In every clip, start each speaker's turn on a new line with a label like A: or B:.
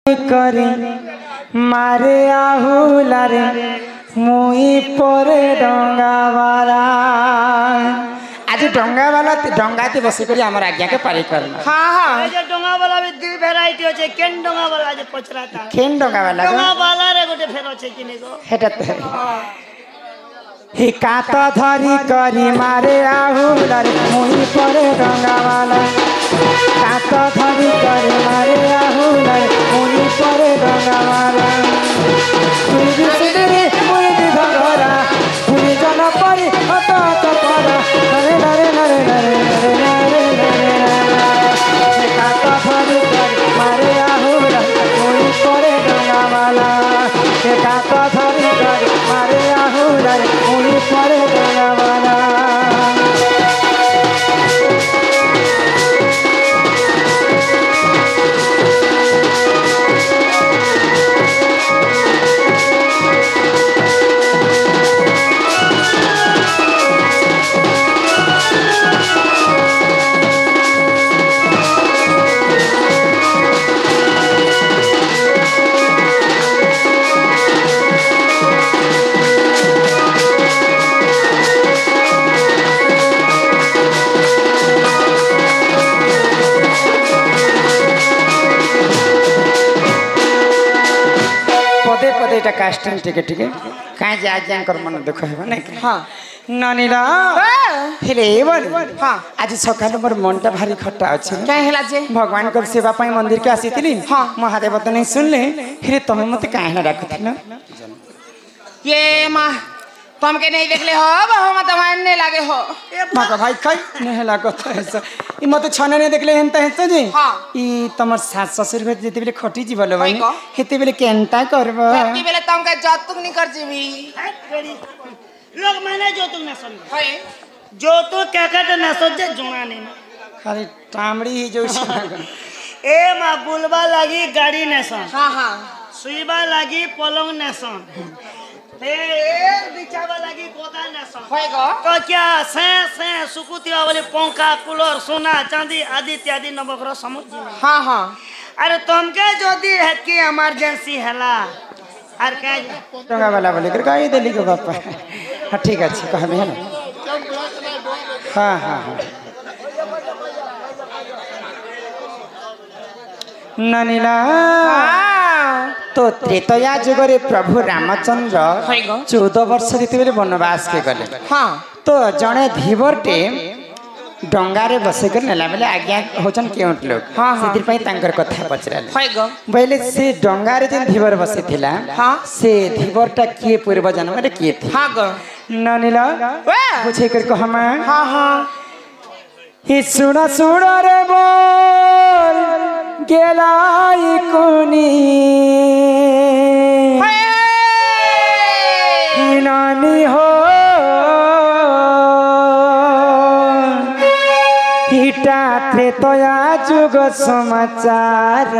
A: करे मारे आहुलारे मुई परे डंगा वाला आज डंगा वाला डंगा ते बसी करी हमर आज्ञा के पारी करना।
B: हां हां
C: ए जे डंगा वाला भी दुई वैरायटी होचे केन डंगा वाला जे पचराता
A: केन डंगा वाला
C: रे गोटे फेर होचे किने गो
A: हेटा ते ही कात धरी करी मारे आहुलारे मुई परे डंगा वाला कात धरी करी मारे आहुलारे मुई परे डंगा वाला तुई सिदरे मुई दिधरा मुई जन परी अत चपरा नरे नरे नरे नरे नरे नरे कात धरी करी मारे आहुलारे मुई परे डंगा वाला कात धरी करी मारे आहुलारे मुई परे डंगा वाला कास्टिंग टिके टिके काहे जे आज कर मन दुख हेबा नै हां ननीला हेले बोल हां आज सकाल मोर मनटा भारी खट्टा अछि
B: काहे हला जे
A: भगवान कर सेवा पई मंदिर के आसीतिली हां महादेव त नै सुनले हेरे तमे मते काहे ना डाकुथिल
B: ये मां तुमके नहीं देखले हो बहु मत मानने लागे हो
A: बाबा भाई कई नेहला कथा है ई मते छने ने देखले हेंता है जी
B: हां
A: ई तमर सास ससुर भे जेते बेले खटी जी बोलो भाई हेते बेले केनता करबो
B: हेते बेले तुमके जतुक नहीं कर जीवी
C: लोग माने जतुक ना समझ
B: है
C: जतुक क्या कहते ना सोचे जुना नहीं
A: खाली टामड़ी ही जो
C: ए मा बुलबा लगी गाड़ी नेसन
B: हां हां
C: सुईबा लगी पलंग नेसन ए बिचावा लगी गोदा नेसन
B: होएगा
C: तो क्या से सुकुती वाली पंखा कूलर सोना चांदी आदि इत्यादि नवग्रह समझ
B: हां हां
C: अरे तुमके जदी है कि इमरजेंसी हला आर का
A: टंगा वाला बोले कर गाई देली के बापा हां ठीक अछि कहबे है ना हां हां ननीला तो त्रेतया जुगरे प्रभु रामचंद्र 14 वर्ष रीति वनवास के गले
B: हां
A: तो जने धीवरटे डंगारे बसे कर नेला बेले आज्ञा होचन केउट लोग
B: हां
A: सेतिर पई तांकर कथा पचराले
B: होइगो
A: पहले से डंगारे जन धीवर बसे थिला
B: हां
A: से धीवरटा के पूर्व जन्म रे के थी
B: हां गो
A: ननीला पूछे कर को हम
B: हां हां
A: ही सुना सुना रे बोल गेलाई कोनी नानी हो हिटा त्रेतया जुग समाचार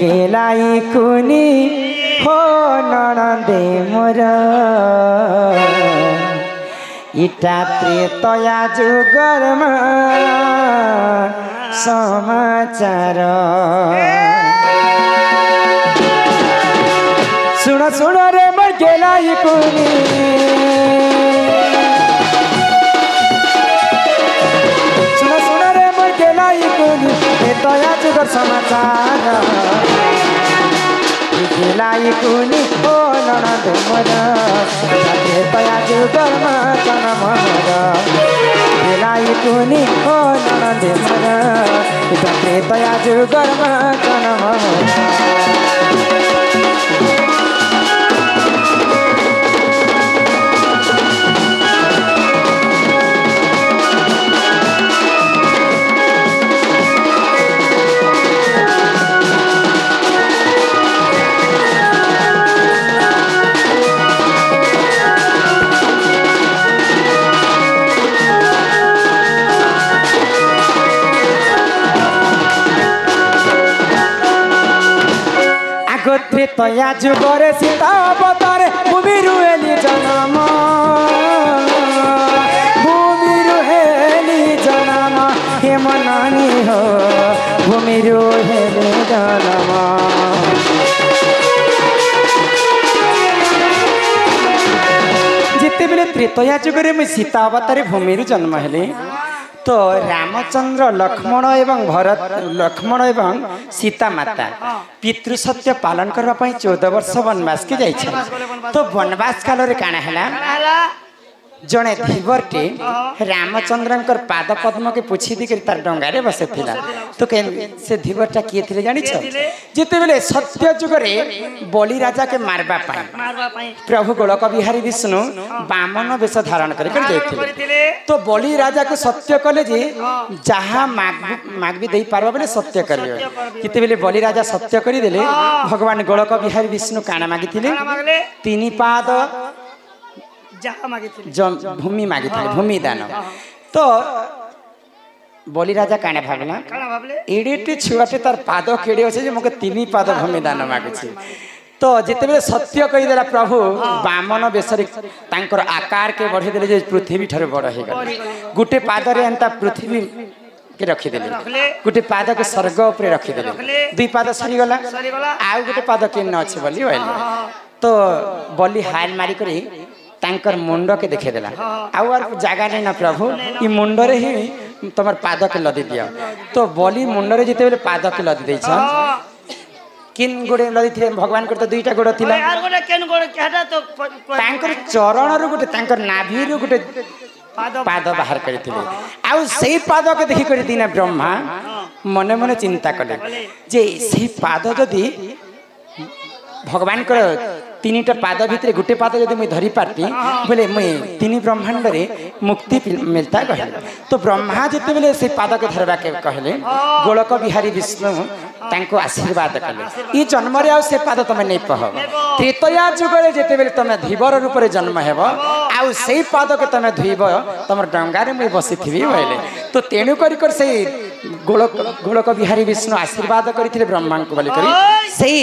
A: गेलाई कोनी हो ननदे मोर इटा त्रेतया जुगर समाचार सुना सुना रे मर गेलाई कोनी सुना सुना रे मर गेलाई कोनी त्रेतया जुगर समाचार गेलाई कोनी ओ ननद मोर त्रेतया जुगर गेलाई कोनी ओ ननद मोर त्रेतया जुगर त्रेतया जुगरे सीता अवतारे भूमि रुहेली जन्म भूमि रुहेली जन्म ये मननी हो भूमि हेले जन्म जिते बेले त्रेतया जुगरे मुझे सीता अवतारे भूमि जन्म हेले तो रामचंद्र लक्ष्मण एवं भरत लक्ष्मण एवं सीता माता पितृ सत्य पालन करने 14 वर्ष वनवास के जाइए तो वनवास काल रे काना हैला जड़े धीवरटे रामचंद्र पाद पद्म के पुछी दी तार डंगारे बसे थिला तो से धीवरटा किए थे जानी जिते बेले सत्य जुगरे बलि राजा के मारबा पाई प्रभु गोलक बिहारी विष्णु बामन वेश धारण कर तो बलि राजा को सत्य कले जे जहाँ माग भी दे पार्बा बोले सत्य करियो जिते बेले बलि राजा सत्य करी देले भगवान गोलक बिहारी विष्णु काना मागी थिले 3 पाद भूमि मागी भूमि दान तो बलि राजा काने भावना एडे छुआटे तार पाद केड़े अच्छे जो 3 पाद भूमि दान मागुची तो जिते सत्य कहीदेला प्रभु बामन बेसरी तांकर आकार के बढ़े देले पृथ्वी ठारे बड़ हो गला गोटे पाद रे एंता पृथ्वी के रखीदेले गोटे पाद के स्वर्ग उपरे रखीदेले 2 पाद सरीगला आउ गोटे पाद के न अच्छे बोली तो बलि हाल मारी करी तांकर मुंड के देखे देला आउ जगह नहीं ना प्रभु ये मुंडरे ही तुम पाद के लदी दिया तो बलि मुंडरे जिते बेले पाद के लदी देछ किन गोड़े लदी थे भगवान को तो 2टा गोड़ थिला
C: यार गोड़े केन गोड़े केटा तो
A: तांकर चरण रु गोटे तांकर नाभि रु गोटे पाद बाहर करथिले आउ सेही पाद के देखि करी दिना ब्रह्मा मने मने चिंता कले जे सेही पाद जदी भगवान को 3टा पाद भितर गोटे पाद जब मुझे धरी पार्टी बोले मुझे 3 ब्रह्मांड रे मुक्ति मिलता कहले तो ब्रह्मा जिते बेले से पाद के धरवा के कहले गोलक बिहारी विष्णु तांको आशीर्वाद कले ई जन्म रे आ से पाद तमे नहीं पह त्रेतया जुग रे जिते बेले तमे धीवर रूप रे जन्म हेबो आ से पाद के तमे धुइब तमर डंगा रे मुझे बसिथिबी बोले तो तेणु करी कर से गोलक बिहारी विष्णु आशीर्वाद करथिले ब्रह्मा को बोली करी सेही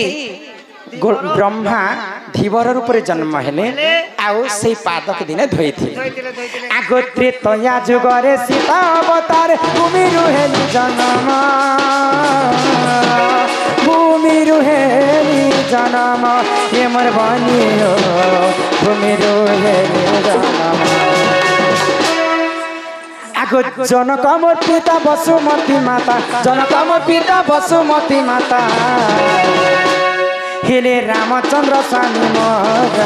A: ब्रह्मा धीवर रूप जन्म हेले आउ से पाद के दिन धोई थे आगो त्रेतया जुगरे सीता अवतार भूमि हेली जन्म भूमि हेली जन्म ये मोर बनी हो भूमि हेली जन्म आगो जनक मोर पिता वसुमती माता जनक मोर पिता वसुमती माता हेले रामचंद्र स्वामी मोर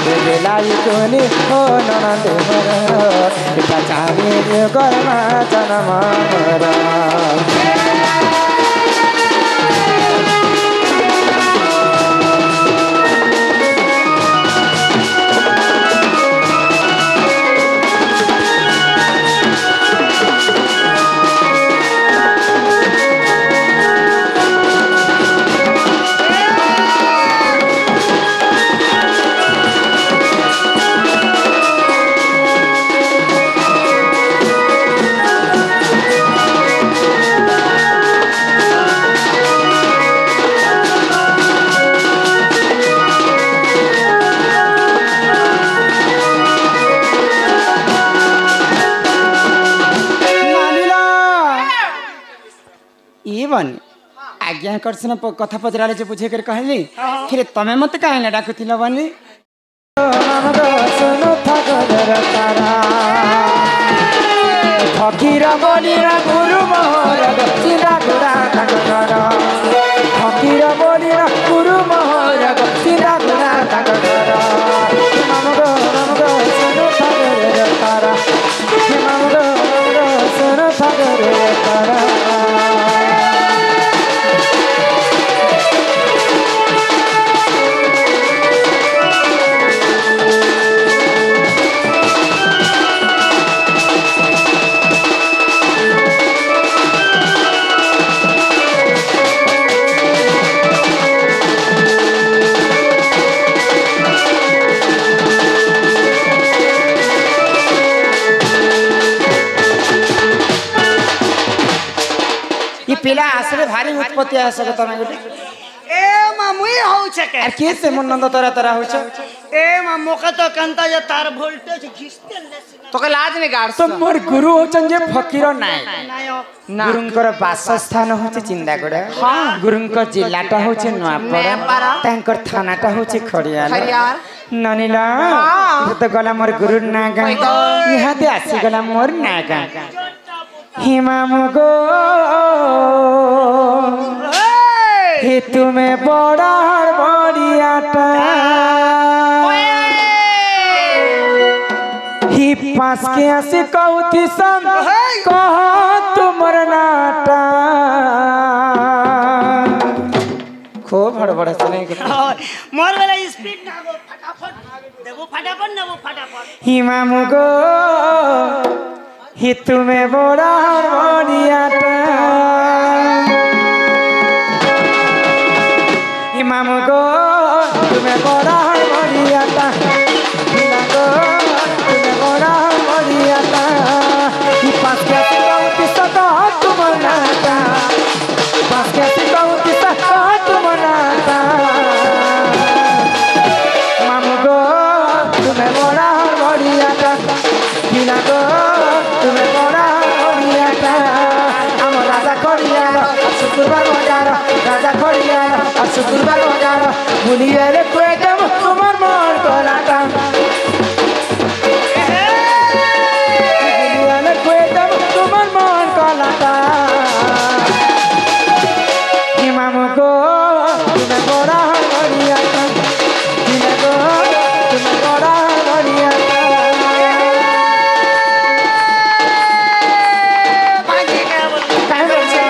A: हेले लाई कोनी हो ननद मोर बचावे गरमा जन्म मोर आज्ञा कर्षण कथा पचराले जो बुझे कर कहली फिर तमे मत काहे डाकुथिल बनी फकीर बोलीरा गुरु मोहर चिरा गुरा ताकर फकीर बोलीरा गुरु मोहर चिरा गुरा ताकर नमगो नमगो सुनो थागर तारा नमगो नमगो सुनो थागर तारा पिला आसरे भारी उत्पत्ति आसक तमे गोटे
C: ए मामुई होउ छके
A: आर के से मन नंद तरा तरा होछ
C: ए मौका तो कंता जे तार वोल्टेज घिसते
B: তোকে লাজ নে গাড়
A: তো মোর গুরু হচ্ছেন যে ফকির নাই
C: नायक
B: না
A: গুরুঙ্কর বাসস্থান হচ্ছে চিন্দাগড় গুরুঙ্ক জিল্লাটা হচ্ছে নোয়াপড়া
B: নোয়াপড়া।
A: তাঙ্কর থানাটা হচ্ছে খড়িয়াল
B: খড়িয়াল।
A: ননিলা তো গলা মোর গুরু নাগা
B: কই গো?
A: ইহাতে আসি গলা মোর নাগা হিমাম গো হে তুমি বড়ার বড়িয়াটা ही पास के आसे कौथी सन कह तुमर नाटा खूब हड़बड़ा सुने के
C: मोर वाला स्पीड ना वो फटाफट देबो फटाफट ना वो फटाफट
A: ही मामू गो ही तुम्हें बड़ा बड़ियाटा ही मामू गो तुम्हें बड़ा बड़ियाटा शुक्रवार बाजार भूलिए रे पेटम तुम्हार मन कोलाटा भूलिए रे पेटम तुम्हार मन कोलाटा हिमाम को तुम्हें बड़ा बढ़ियाटा हिमाम को तुम्हें बड़ा बढ़ियाटा
C: भागे क्या बोल
A: काहे बच्चा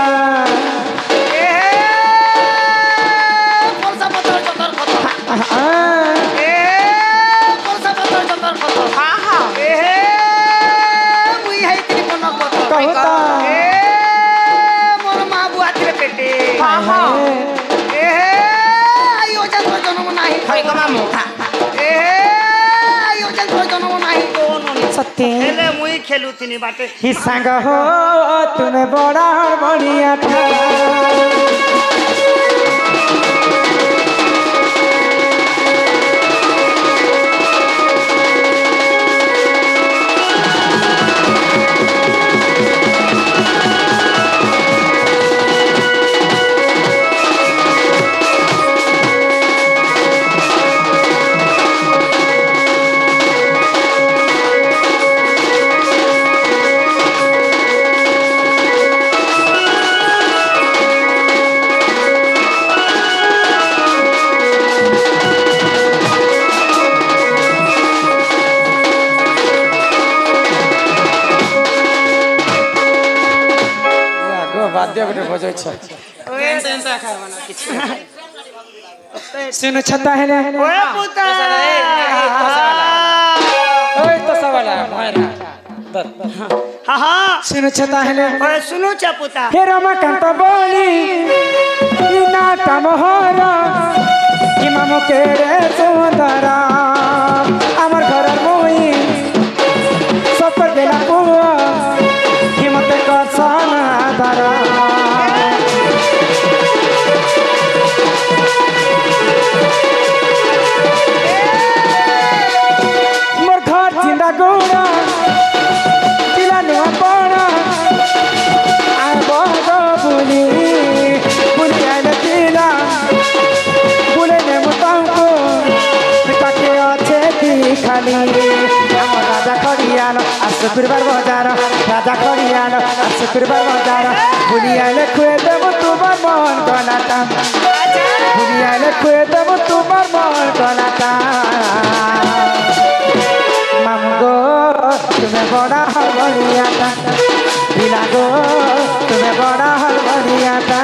A: सत्य
C: खेले मुई खेलू तिनी बाटे
A: ही संग हो तुम्हें बड़ा बढ़िया था बाध्य गोटे बजाई छ सुन छता है ने
C: ओए पुता
A: ओए तो सवाला मोरा
C: हां हां
A: सुन छता है ने
C: ओए सुनो चा पुता
A: हे रमाकांत बोली नाटा मोहरा इमाम के रे सुंदरा আমার ঘরের মই সফর গেলা পুয়া হিমত করছনা দারা মোর ঘর জিন্দা গোড়া চিলা নোয়া পড়া আর বড় বুলি বুলি আইলে চিলা বলে নেব তাঙ্কো তাকে আছে খালি আমার রাজা খড়িয়াল আর শুক্রবার বাজার রাজা খড়িয়াল আর শুক্রবার বাজার বুলি আইলে খুয়ে দেব তোমার মন গলাটা বুলি আইলে খুয়ে দেব তোমার মন গলাটা মামু গো তুমি বড় হলবড়িয়াটা দিলা গো তুমি বড় হলবড়িয়াটা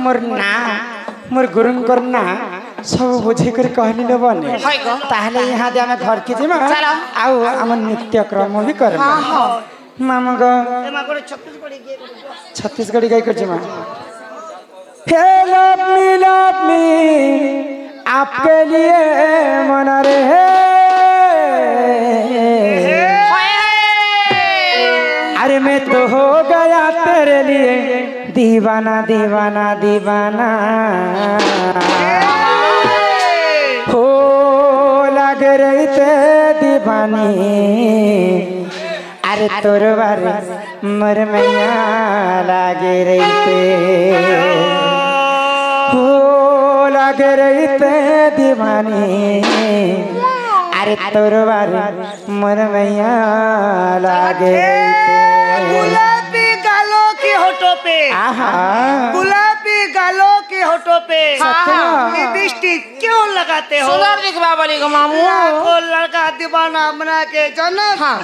A: मोर ना मोर गुरुंकर ना सब बुझे कर कहली न बने
B: हाय गो
A: ताहले यहाँ दे हम घर के जिमा
B: चलो।
A: आउ हम नित्य क्रम भी कर
B: हाँ हाँ
A: मामा गो
C: एमा करे छत्तीसगढ़ी गीत
A: छत्तीसगढ़ी गाय कर जिमा हे लव मी आपके लिए मना रे अरे मैं तो हो गया तेरे लिए दीवाना दीवाना दीवाना हो लग रही ते दीवानी अरे तोर बारे मर मैया लागे रही ते हो लग रही ते दीवानी अरे तोर बारे मर मैया लागे रही ते
C: गुलाबी गालों की होठों पे
A: आहा
C: गुलाबी गालों के होठों पे
B: हाँ।
C: लिपस्टिक क्यों लगाते हो
B: सुंदर दिखवा बोली गो मामू
C: लाखों लड़का दीवाना बना के जनक
B: हाँ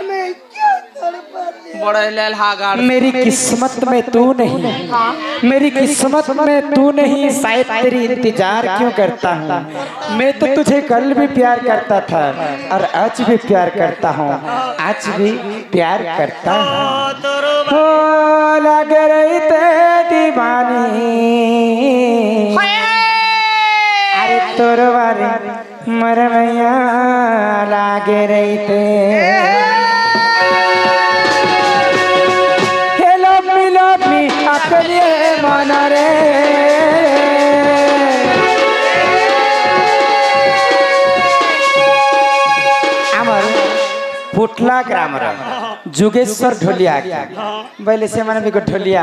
C: मैं क्यों तड़पाते हो?
B: बड़े लेल हागार
A: मेरी किस्मत में तू नहीं मेरी किस्मत में तू नहीं शायद तेरी इंतजार क्यों करता हूँ मैं तो तुझे कल भी प्यार करता था और आज भी प्यार करता हूँ आज भी प्यार करता हूँ
C: ओ तोरो
A: हो लग रही ते दीवानी अरे तोर बारे मर मैया लागे रही ते लव मी आपके मना रे आमर पुटला ग्रामर जुगेश्वर ढोलिया बैले से माने बिको ढोलिया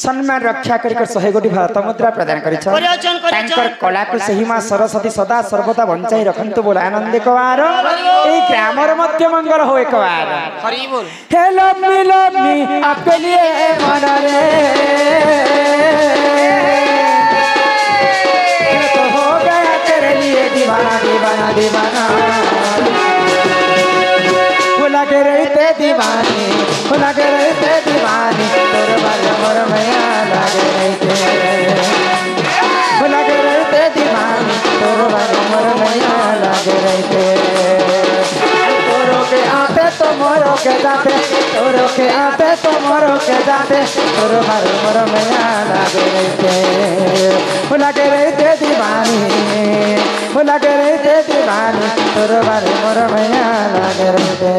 A: सम्मान रक्षा कर 100 कोटी भारत मुद्रा प्रदान करिछ
C: परिचन
A: तांकर कला को सही मां सरस्वती सदा सर्वदा बंचाई रखंतु बोल आनंद कवार ए ग्रामर मध्य मंगल हो एक बार
B: हरी बोल
A: हे लव मी आपके लिए मना रे मैं तो हो गया तेरे लिए दीवाना दीवाना दीवाना भुला के रहते दीवानी भुला के रहते दीवानी तोर बारे मोर मैया लागे रहते भुला के रहते दीवानी तोर बारे मोर मैया लागे रहते तोरो के आते तो मोरो के जाते तोरो के आते तो मोरो के जाते तोर बारे मोर मैया लागे रहते भुला के रहते दीवानी भुला के रहते दीवानी तोर बारे मोर मैया लागे रहते